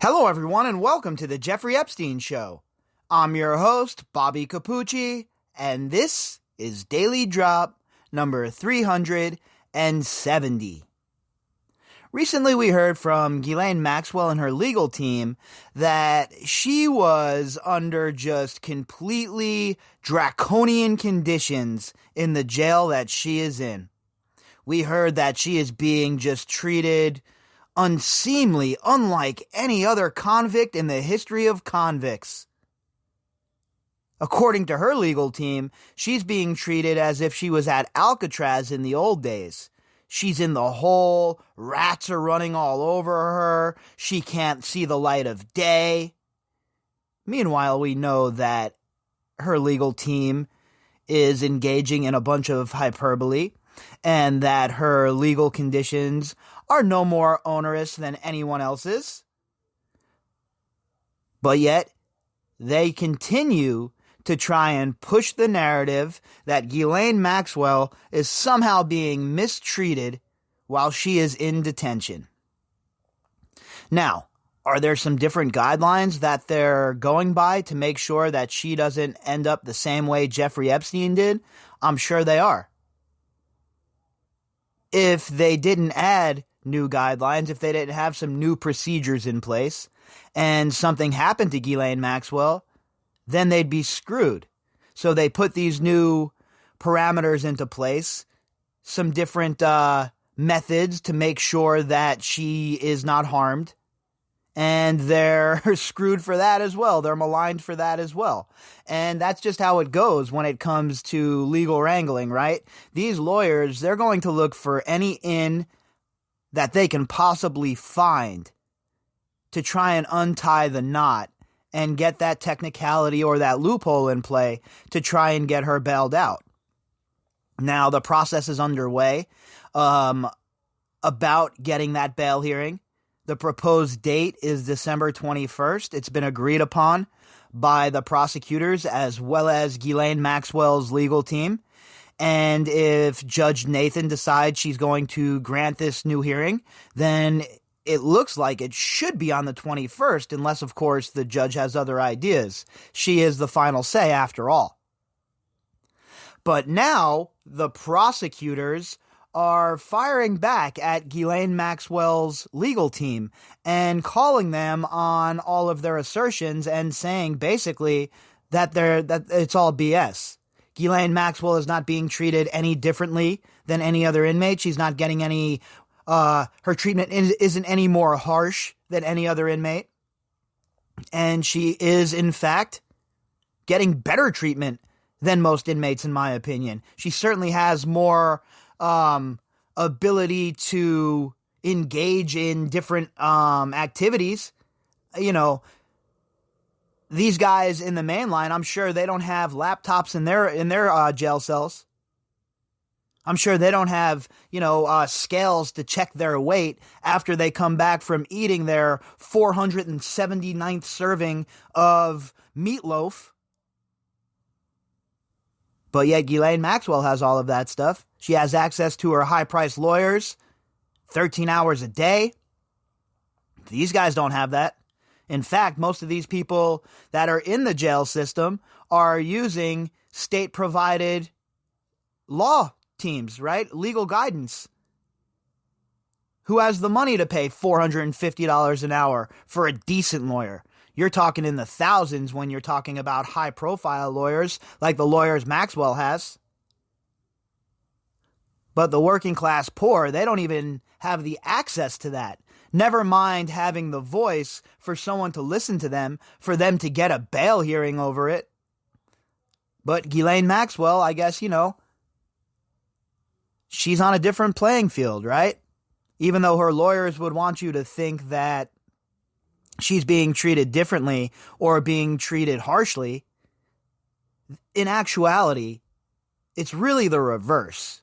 Hello, everyone, and welcome to the Jeffrey Epstein Show. I'm your host, Bobbycapucci, and this is Daily Drop number 370. Recently, we heard from Ghislaine Maxwell and her legal team that she was under just completely draconian conditions in the jail that she is in. We heard that she is being just treated unseemly, unlike any other convict in the history of convicts. According to her legal team, she's being treated as if she was at Alcatraz in the old days. She's in the hole, rats are running all over her, she can't see the light of day. Meanwhile, we know that her legal team is engaging in a bunch of hyperbole, and that her legal conditions are no more onerous than anyone else's. But yet, they continue to try and push the narrative that Ghislaine Maxwell is somehow being mistreated while she is in detention. Now, are there some different guidelines that they're going by to make sure that she doesn't end up the same way Jeffrey Epstein did? I'm sure they are. If they didn't add new guidelines, if they didn't have some new procedures in place, and something happened to Ghislaine Maxwell, then they'd be screwed. So they put these new parameters into place, some different methods to make sure that she is not harmed, and they're screwed for that as well. They're maligned for that as well. And that's just how it goes when it comes to legal wrangling, right? These lawyers, they're going to look for any in that they can possibly find to try and untie the knot and get that technicality or that loophole in play to try and get her bailed out. Now, the process is underway about getting that bail hearing. The proposed date is December 21st. It's been agreed upon by the prosecutors as well as Ghislaine Maxwell's legal team. And if Judge Nathan decides she's going to grant this new hearing, then it looks like it should be on the 21st, unless, of course, the judge has other ideas. She is the final say, after all. But now, the prosecutors are firing back at Ghislaine Maxwell's legal team and calling them on all of their assertions and saying, basically, that it's all BS. Ghislaine Maxwell is not being treated any differently than any other inmate. She's not getting any, her treatment isn't any more harsh than any other inmate. And she is, in fact, getting better treatment than most inmates, in my opinion. She certainly has more ability to engage in different activities. You know, these guys in the main line, I'm sure they don't have laptops in their jail cells. I'm sure they don't have, scales to check their weight after they come back from eating their 479th serving of meatloaf. But yet Ghislaine Maxwell has all of that stuff. She has access to her high-priced lawyers, 13 hours a day. These guys don't have that. In fact, most of these people that are in the jail system are using state-provided law teams, right? Legal guidance. Who has the money to pay $450 an hour for a decent lawyer? You're talking in the thousands when you're talking about high-profile lawyers like the lawyers Maxwell has. But the working-class poor, they don't even have the access to that. Never mind having the voice for someone to listen to them, for them to get a bail hearing over it. But Ghislaine Maxwell, I guess, she's on a different playing field, right? Even though her lawyers would want you to think that she's being treated differently or being treated harshly, in actuality, it's really the reverse.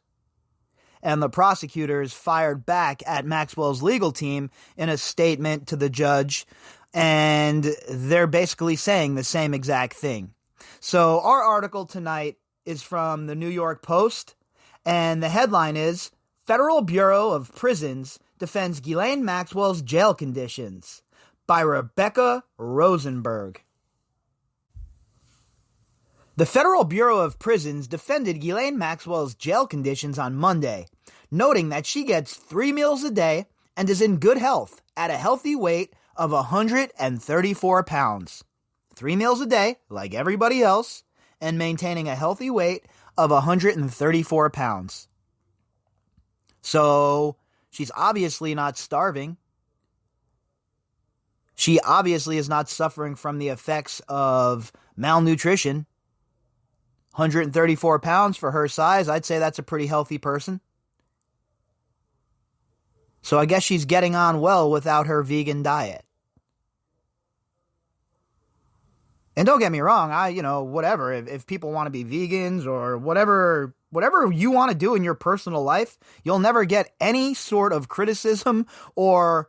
And the prosecutors fired back at Maxwell's legal team in a statement to the judge, and they're basically saying the same exact thing. So our article tonight is from the New York Post, and the headline is, Federal Bureau of Prisons defends Ghislaine Maxwell's jail conditions. by Rebecca Rosenberg. The Federal Bureau of Prisons defended Ghislaine Maxwell's jail conditions on Monday, noting that she gets 3 meals a day and is in good health at a healthy weight of 134 pounds. 3 meals a day, like everybody else, and maintaining a healthy weight of 134 pounds. So, she's obviously not starving. She obviously is not suffering from the effects of malnutrition. 134 pounds for her size, I'd say that's a pretty healthy person. So I guess she's getting on well without her vegan diet. And don't get me wrong, whatever, if people want to be vegans or whatever you want to do in your personal life, you'll never get any sort of criticism or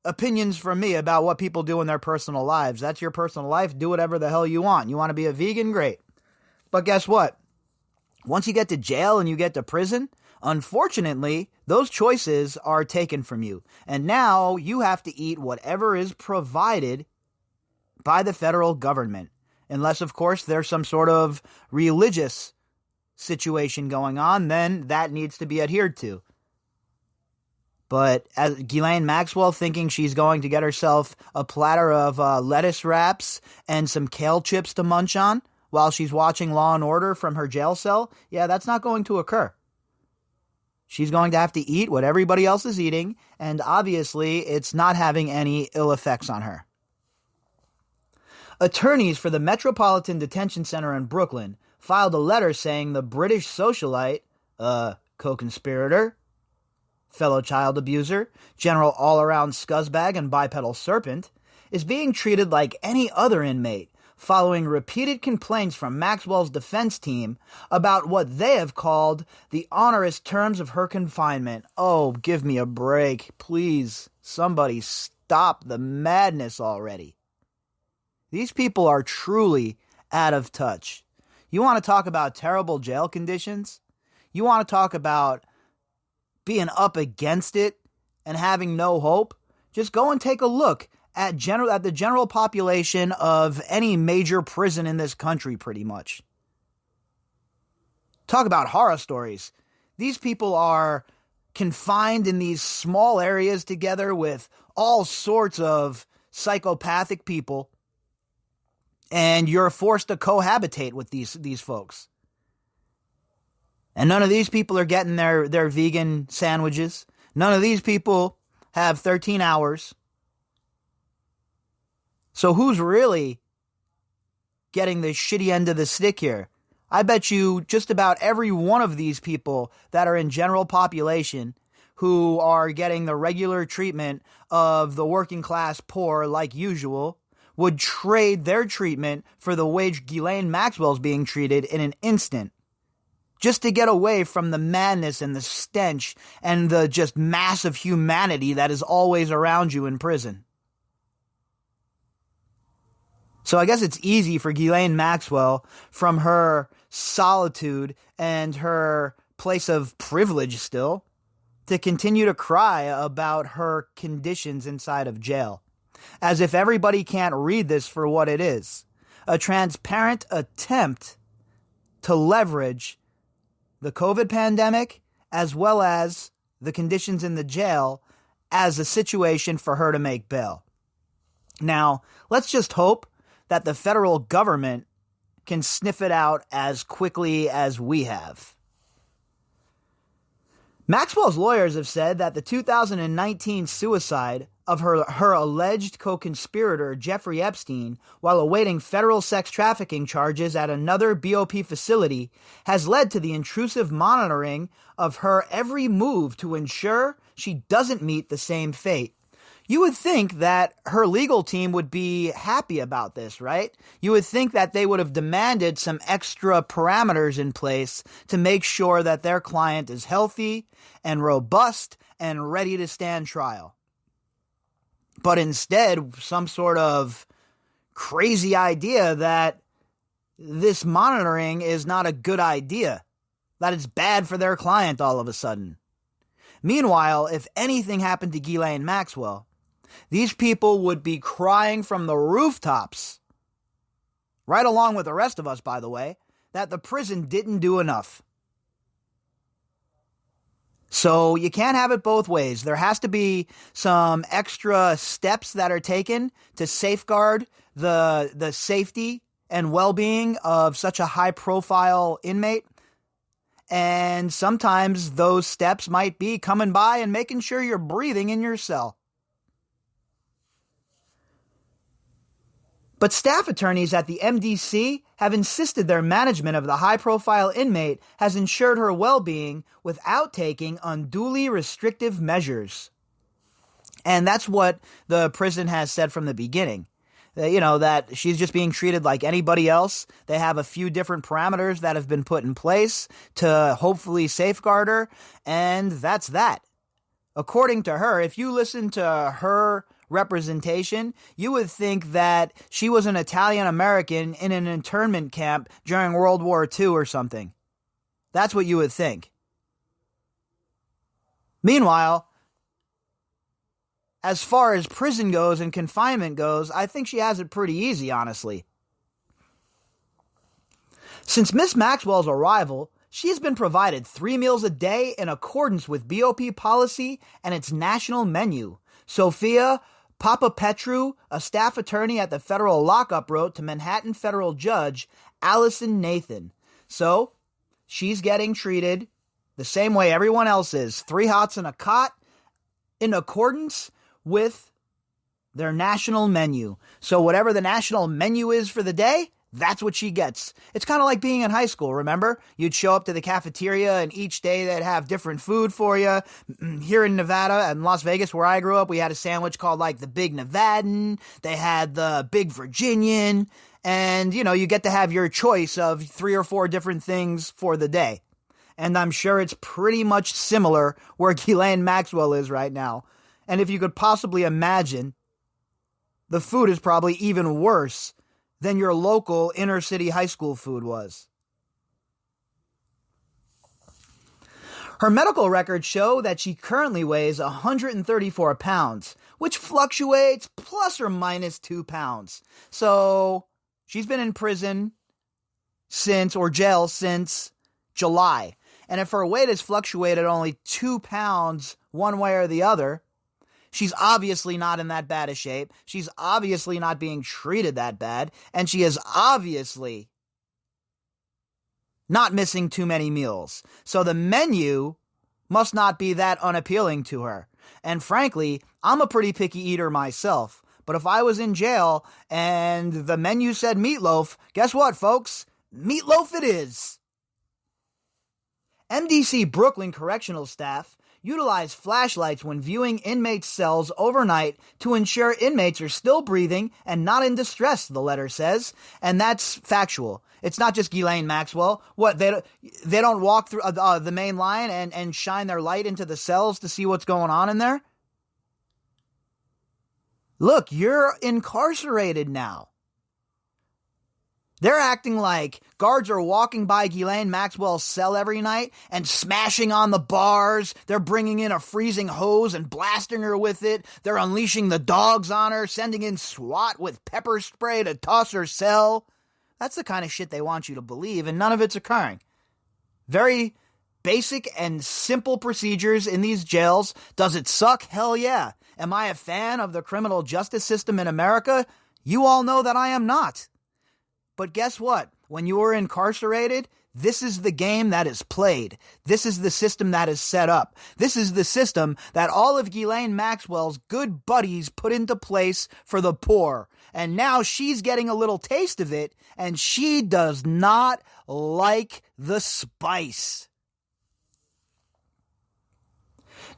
opinions from me about what people do in their personal lives. That's your personal life. Do whatever the hell you want. You want to be a vegan? Great. But guess what? Once you get to jail and you get to prison, unfortunately, those choices are taken from you. And now you have to eat whatever is provided by the federal government. Unless, of course, there's some sort of religious situation going on, then that needs to be adhered to. But as Ghislaine Maxwell thinking she's going to get herself a platter of lettuce wraps and some kale chips to munch on while she's watching Law and Order from her jail cell, yeah, that's not going to occur. She's going to have to eat what everybody else is eating, and obviously it's not having any ill effects on her. Attorneys for the Metropolitan Detention Center in Brooklyn filed a letter saying the British socialite, co-conspirator, fellow child abuser, general all-around scuzzbag and bipedal serpent, is being treated like any other inmate, following repeated complaints from Maxwell's defense team about what they have called the onerous terms of her confinement. Oh, give me a break. Please, somebody stop the madness already. These people are truly out of touch. You want to talk about terrible jail conditions? You want to talk about being up against it and having no hope? Just go and take a look at the general population of any major prison in this country, pretty much. Talk about horror stories. These people are confined in these small areas together with all sorts of psychopathic people, and you're forced to cohabitate with these folks. And none of these people are getting their vegan sandwiches. None of these people have 13 hours. So who's really getting the shitty end of the stick here? I bet you just about every one of these people that are in general population who are getting the regular treatment of the working class poor like usual would trade their treatment for the way Ghislaine Maxwell's being treated in an instant, just to get away from the madness and the stench and the just massive humanity that is always around you in prison. So I guess it's easy for Ghislaine Maxwell, from her solitude and her place of privilege still, to continue to cry about her conditions inside of jail, as if everybody can't read this for what it is. A transparent attempt to leverage the COVID pandemic as well as the conditions in the jail as a situation for her to make bail. Now, let's just hope that the federal government can sniff it out as quickly as we have. Maxwell's lawyers have said that the 2019 suicide of her alleged co-conspirator Jeffrey Epstein while awaiting federal sex trafficking charges at another BOP facility has led to the intrusive monitoring of her every move to ensure she doesn't meet the same fate. You would think that her legal team would be happy about this, right? You would think that they would have demanded some extra parameters in place to make sure that their client is healthy and robust and ready to stand trial. But instead, some sort of crazy idea that this monitoring is not a good idea, that it's bad for their client all of a sudden. Meanwhile, if anything happened to Ghislaine Maxwell, these people would be crying from the rooftops, right along with the rest of us, by the way, that the prison didn't do enough. So you can't have it both ways. There has to be some extra steps that are taken to safeguard the safety and well-being of such a high-profile inmate. And sometimes those steps might be coming by and making sure you're breathing in your cell. But staff attorneys at the MDC have insisted their management of the high-profile inmate has ensured her well-being without taking unduly restrictive measures. And that's what the prison has said from the beginning. That she's just being treated like anybody else. They have a few different parameters that have been put in place to hopefully safeguard her, and that's that. According to her, if you listen to her representation, you would think that she was an Italian American in an internment camp during World War II or something. That's what you would think. Meanwhile, as far as prison goes and confinement goes, I think she has it pretty easy, honestly. Since Miss Maxwell's arrival, she has been provided 3 meals a day in accordance with BOP policy and its national menu. Sophia Papapetru, a staff attorney at the federal lockup, wrote to Manhattan federal judge Allison Nathan. So, she's getting treated the same way everyone else is. 3 hots and a cot in accordance with their national menu. So whatever the national menu is for the day, that's what she gets. It's kind of like being in high school, remember? You'd show up to the cafeteria and each day they'd have different food for you. Here in Nevada and Las Vegas, where I grew up, we had a sandwich called like the Big Nevadan. They had the Big Virginian. And, you get to have your choice of 3 or 4 different things for the day. And I'm sure it's pretty much similar where Ghislaine Maxwell is right now. And if you could possibly imagine, the food is probably even worse than your local inner city high school food was. Her medical records show that she currently weighs 134 pounds, which fluctuates plus or minus 2 pounds. So she's been in prison or jail since July. And if her weight has fluctuated only 2 pounds one way or the other, she's obviously not in that bad a shape. She's obviously not being treated that bad. And she is obviously not missing too many meals. So the menu must not be that unappealing to her. And frankly, I'm a pretty picky eater myself. But if I was in jail and the menu said meatloaf, guess what, folks? Meatloaf it is. MDC Brooklyn correctional staff utilize flashlights when viewing inmates' cells overnight to ensure inmates are still breathing and not in distress, the letter says. And that's factual. It's not just Ghislaine Maxwell. What, they don't walk through the main line and shine their light into the cells to see what's going on in there? Look, you're incarcerated now. They're acting like guards are walking by Ghislaine Maxwell's cell every night and smashing on the bars. They're bringing in a freezing hose and blasting her with it. They're unleashing the dogs on her, sending in SWAT with pepper spray to toss her cell. That's the kind of shit they want you to believe, and none of it's occurring. Very basic and simple procedures in these jails. Does it suck? Hell yeah. Am I a fan of the criminal justice system in America? You all know that I am not. But guess what? When you are incarcerated, this is the game that is played. This is the system that is set up. This is the system that all of Ghislaine Maxwell's good buddies put into place for the poor. And now she's getting a little taste of it, and she does not like the spice.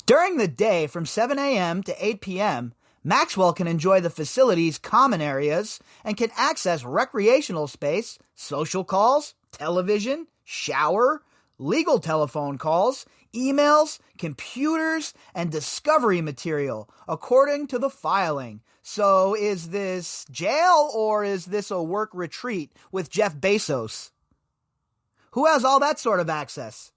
During the day from 7 a.m. to 8 p.m., Maxwell can enjoy the facility's common areas and can access recreational space, social calls, television, shower, legal telephone calls, emails, computers, and discovery material, according to the filing. So is this jail or is this a work retreat with Jeff Bezos? Who has all that sort of access?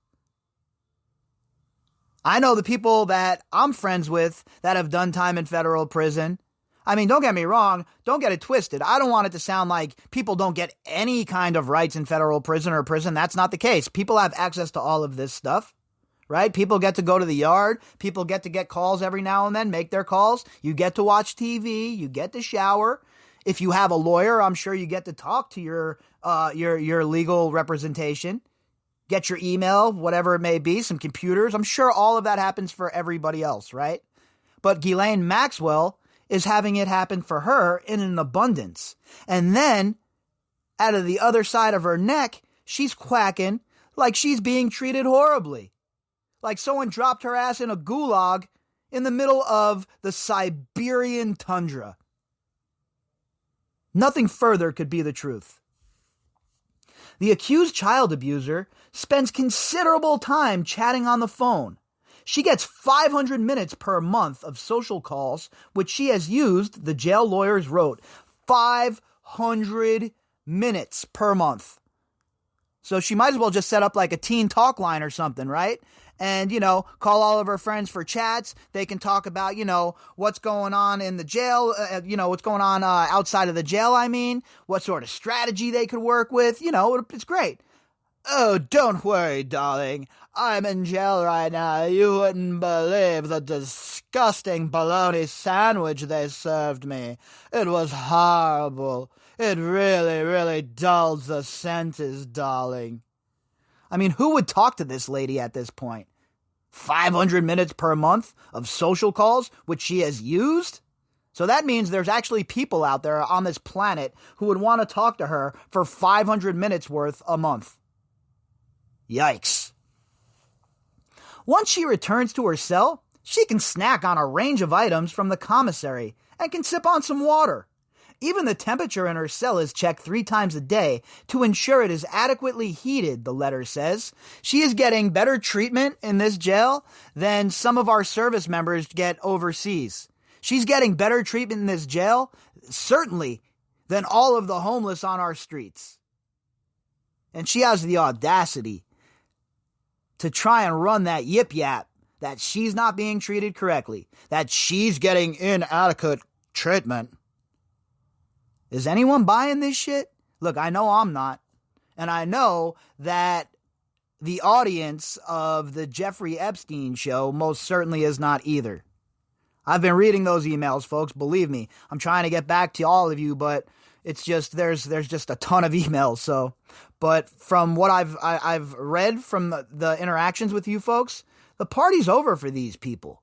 I know the people that I'm friends with that have done time in federal prison. I mean, don't get me wrong. Don't get it twisted. I don't want it to sound like people don't get any kind of rights in federal prison or prison. That's not the case. People have access to all of this stuff, right? People get to go to the yard. People get to get calls every now and then, make their calls. You get to watch TV. You get to shower. If you have a lawyer, I'm sure you get to talk to your legal representation. Get your email, whatever it may be, some computers. I'm sure all of that happens for everybody else, right? But Ghislaine Maxwell is having it happen for her in an abundance. And then, out of the other side of her neck, she's quacking like she's being treated horribly. Like someone dropped her ass in a gulag in the middle of the Siberian tundra. Nothing further could be the truth. The accused child abuser spends considerable time chatting on the phone. She gets 500 minutes per month of social calls, which she has used, the jail lawyers wrote, 500 minutes per month. So she might as well just set up like a teen talk line or something, right? And, call all of her friends for chats. They can talk about, what's going on in the jail, what's going on outside of the jail, what sort of strategy they could work with. It's great. Oh, don't worry, darling. I'm in jail right now. You wouldn't believe the disgusting bologna sandwich they served me. It was horrible. It really, really dulls the senses, darling. Who would talk to this lady at this point? 500 minutes per month of social calls, which she has used? So that means there's actually people out there on this planet who would want to talk to her for 500 minutes worth a month. Yikes. Once she returns to her cell, she can snack on a range of items from the commissary and can sip on some water. Even the temperature in her cell is checked 3 times a day to ensure it is adequately heated, the letter says. She is getting better treatment in this jail than some of our service members get overseas. She's getting better treatment in this jail, certainly, than all of the homeless on our streets. And she has the audacity to try and run that yip-yap that she's not being treated correctly, that she's getting inadequate treatment. Is anyone buying this shit? Look, I know I'm not. And I know that the audience of the Jeffrey Epstein show most certainly is not either. I've been reading those emails, folks. Believe me. I'm trying to get back to all of you, but it's just there's just a ton of emails. So, but from what I've read from the interactions with you folks, the party's over for these people.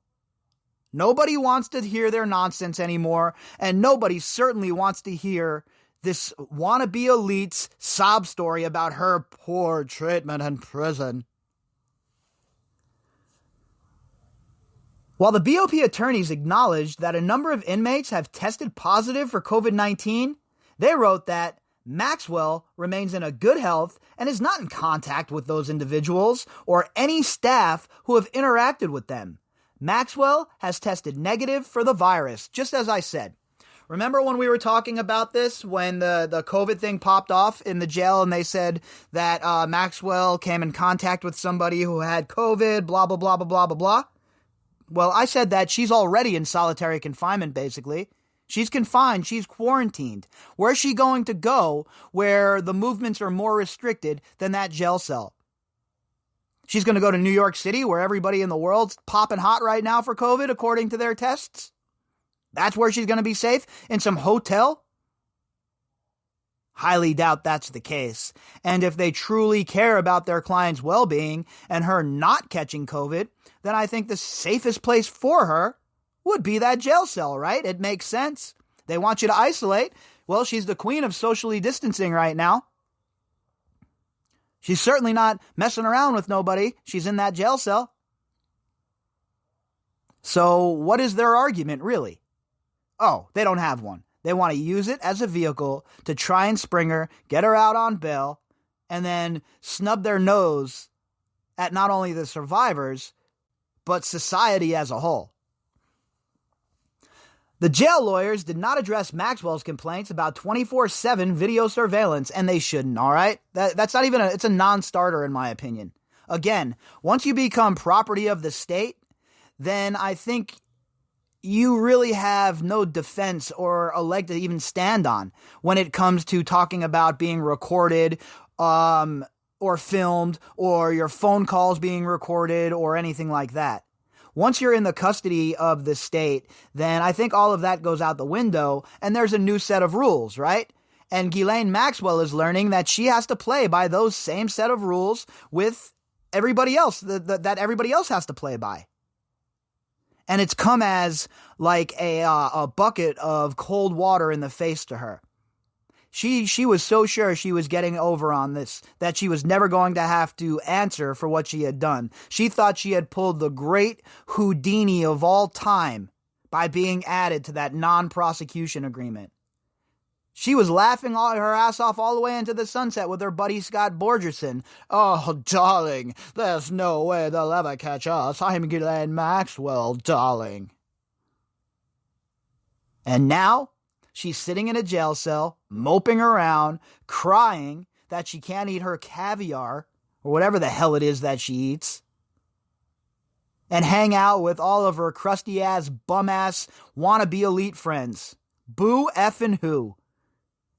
Nobody wants to hear their nonsense anymore, and nobody certainly wants to hear this wannabe elite's sob story about her poor treatment in prison. While the BOP attorneys acknowledged that a number of inmates have tested positive for COVID-19, they wrote that Maxwell remains in a good health and is not in contact with those individuals or any staff who have interacted with them. Maxwell has tested negative for the virus, just as I said. Remember when we were talking about this, when the COVID thing popped off in the jail and they said that Maxwell came in contact with somebody who had COVID, blah, blah, blah, blah, blah, blah, blah? Well, I said that she's already in solitary confinement, basically. She's confined. She's quarantined. Where's she going to go where the movements are more restricted than that jail cell? She's going to go to New York City, where everybody in the world's popping hot right now for COVID, according to their tests? That's where she's going to be safe? In some hotel? Highly doubt that's the case. And if they truly care about their client's well-being and her not catching COVID, then I think the safest place for her would be that jail cell, right? It makes sense. They want you to isolate. Well, she's the queen of socially distancing right now. She's certainly not messing around with nobody. She's in that jail cell. So what is their argument, really? Oh, they don't have one. They want to use it as a vehicle to try and spring her, get her out on bail, and then snub their nose at not only the survivors, but society as a whole. The jail lawyers did not address Maxwell's complaints about 24/7 video surveillance, and they shouldn't, all right? That's not even it's a non-starter in my opinion. Again, once you become property of the state, then I think you really have no defense or a leg to even stand on when it comes to talking about being recorded, or filmed, or your phone calls being recorded, or anything like that. Once you're in the custody of the state, then I think all of that goes out the window, and there's a new set of rules, right? And Ghislaine Maxwell is learning that she has to play by those same set of rules with everybody else, that everybody else has to play by. And it's come as like a bucket of cold water in the face to her. She was so sure she was getting over on this, that she was never going to have to answer for what she had done. She thought she had pulled the great Houdini of all time by being added to that non-prosecution agreement. She was laughing her ass off all the way into the sunset with her buddy Scott Borgerson. Oh, darling, there's no way they'll ever catch us. I'm Ghislaine Maxwell, darling. And now she's sitting in a jail cell, moping around, crying that she can't eat her caviar, or whatever the hell it is that she eats, and hang out with all of her crusty-ass, bum-ass, wannabe elite friends. Boo effing who.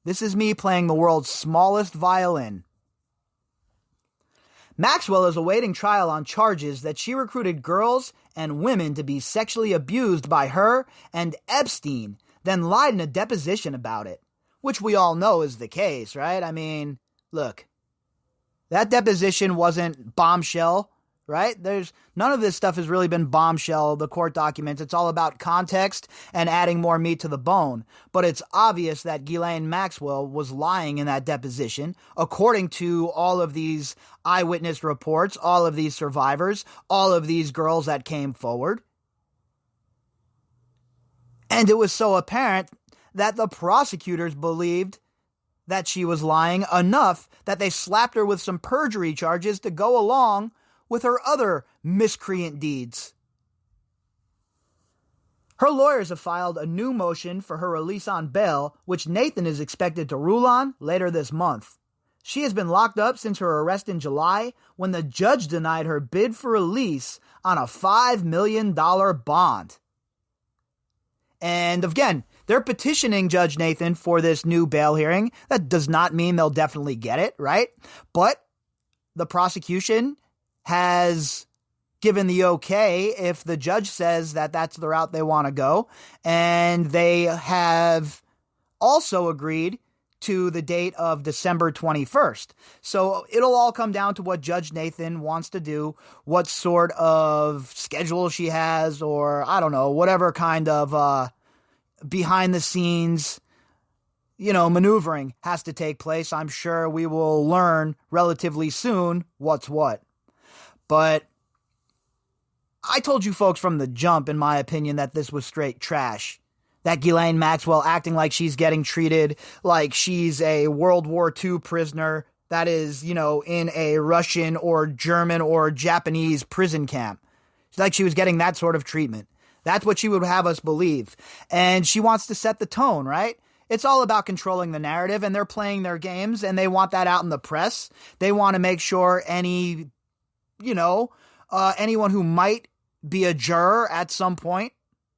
This is me playing the world's smallest violin. Maxwell is awaiting trial on charges that she recruited girls and women to be sexually abused by her and Epstein, then lied in a deposition about it, which we all know is the case, right? I mean, look, that deposition wasn't bombshell, right? There's none of this stuff has really been bombshell, the court documents. It's all about context and adding more meat to the bone. But it's obvious that Ghislaine Maxwell was lying in that deposition, according to all of these eyewitness reports, all of these survivors, all of these girls that came forward. And it was so apparent that the prosecutors believed that she was lying enough that they slapped her with some perjury charges to go along with her other miscreant deeds. Her lawyers have filed a new motion for her release on bail, which Nathan is expected to rule on later this month. She has been locked up since her arrest in July, when the judge denied her bid for release on a $5 million bond. And again, they're petitioning Judge Nathan for this new bail hearing. That does not mean they'll definitely get it, right? But the prosecution has given the okay if the judge says that that's the route they want to go. And they have also agreed to the date of December 21st. So it'll all come down to what Judge Nathan wants to do, what sort of schedule she has, or I don't know, whatever kind of behind the scenes, maneuvering has to take place. I'm sure we will learn relatively soon what's what. But I told you folks from the jump, in my opinion, that this was straight trash. That Ghislaine Maxwell acting like she's getting treated like she's a World War II prisoner that is, in a Russian or German or Japanese prison camp. It's like she was getting that sort of treatment. That's what she would have us believe. And she wants to set the tone, right? It's all about controlling the narrative, and they're playing their games, and they want that out in the press. They want to make sure anyone who might be a juror at some point,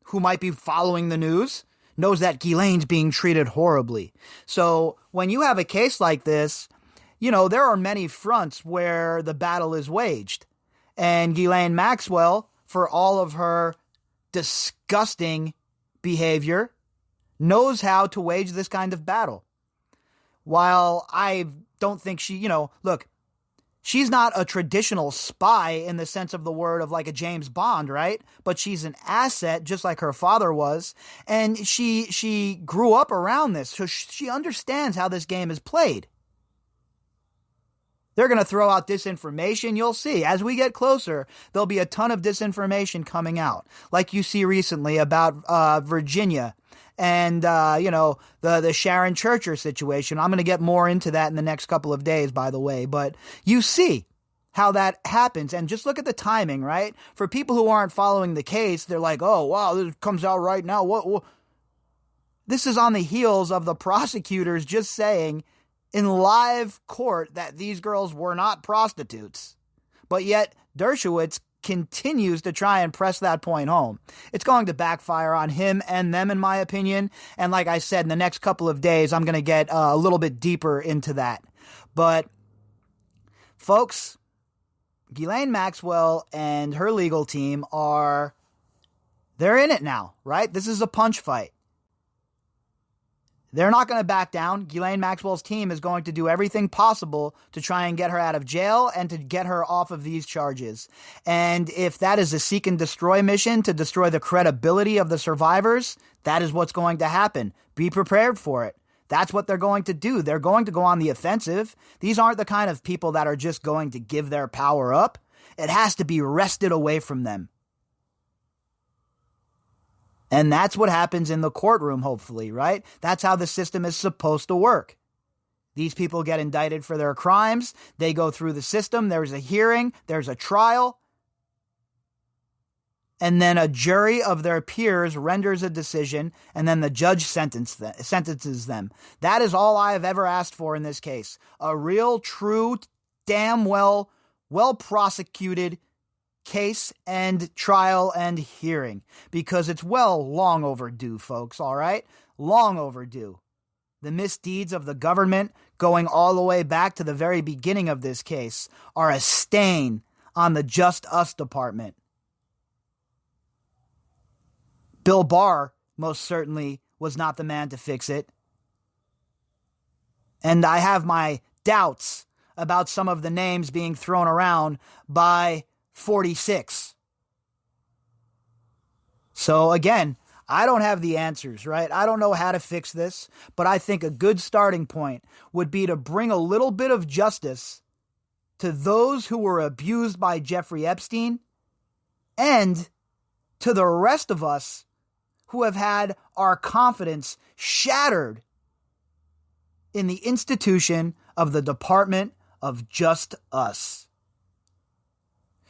who might be following the news, knows that Ghislaine's being treated horribly. So when you have a case like this, there are many fronts where the battle is waged. And Ghislaine Maxwell, for all of her disgusting behavior, knows how to wage this kind of battle. While I don't think she, look, she's not a traditional spy in the sense of the word of like a James Bond, right? But she's an asset, just like her father was. And she grew up around this, so she understands how this game is played. They're going to throw out disinformation. You'll see. As we get closer, there'll be a ton of disinformation coming out. Like you see recently about Virginia and, the Sharon Churcher situation. I'm going to get more into that in the next couple of days, by the way. But you see how that happens. And just look at the timing, right? For people who aren't following the case, they're like, oh, wow, this comes out right now. What? This is on the heels of the prosecutors just saying in live court that these girls were not prostitutes. But yet Dershowitz continues to try and press that point home. It's going to backfire on him and them, in my opinion. And like I said, in the next couple of days, I'm going to get a little bit deeper into that. But folks, Ghislaine Maxwell and her legal team they're in it now, right? This is a punch fight. They're not going to back down. Ghislaine Maxwell's team is going to do everything possible to try and get her out of jail and to get her off of these charges. And if that is a seek and destroy mission to destroy the credibility of the survivors, that is what's going to happen. Be prepared for it. That's what they're going to do. They're going to go on the offensive. These aren't the kind of people that are just going to give their power up. It has to be wrested away from them. And that's what happens in the courtroom, hopefully, right? That's how the system is supposed to work. These people get indicted for their crimes. They go through the system. There's a hearing. There's a trial. And then a jury of their peers renders a decision, and then the judge sentences them. That is all I have ever asked for in this case. A real, true, damn well-prosecuted case and trial and hearing, because it's long overdue, folks, all right? Long overdue. The misdeeds of the government, going all the way back to the very beginning of this case, are a stain on the Just Us Department. Bill Barr most certainly was not the man to fix it. And I have my doubts about some of the names being thrown around by 46. So again, I don't have the answers, right? I don't know how to fix this, but I think a good starting point would be to bring a little bit of justice to those who were abused by Jeffrey Epstein and to the rest of us who have had our confidence shattered in the institution of the Department of Just Us.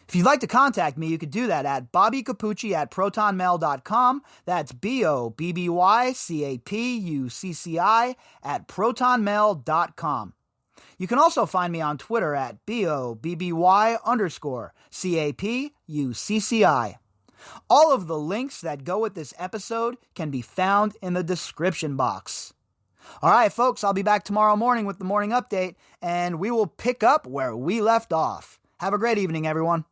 If you'd like to contact me, you could do that at bobbycapucci@protonmail.com. That's BOBBYCAPUCCI@protonmail.com. You can also find me on Twitter at BOBBY_CAPUCCI. All of the links that go with this episode can be found in the description box. All right, folks, I'll be back tomorrow morning with the morning update, and we will pick up where we left off. Have a great evening, everyone.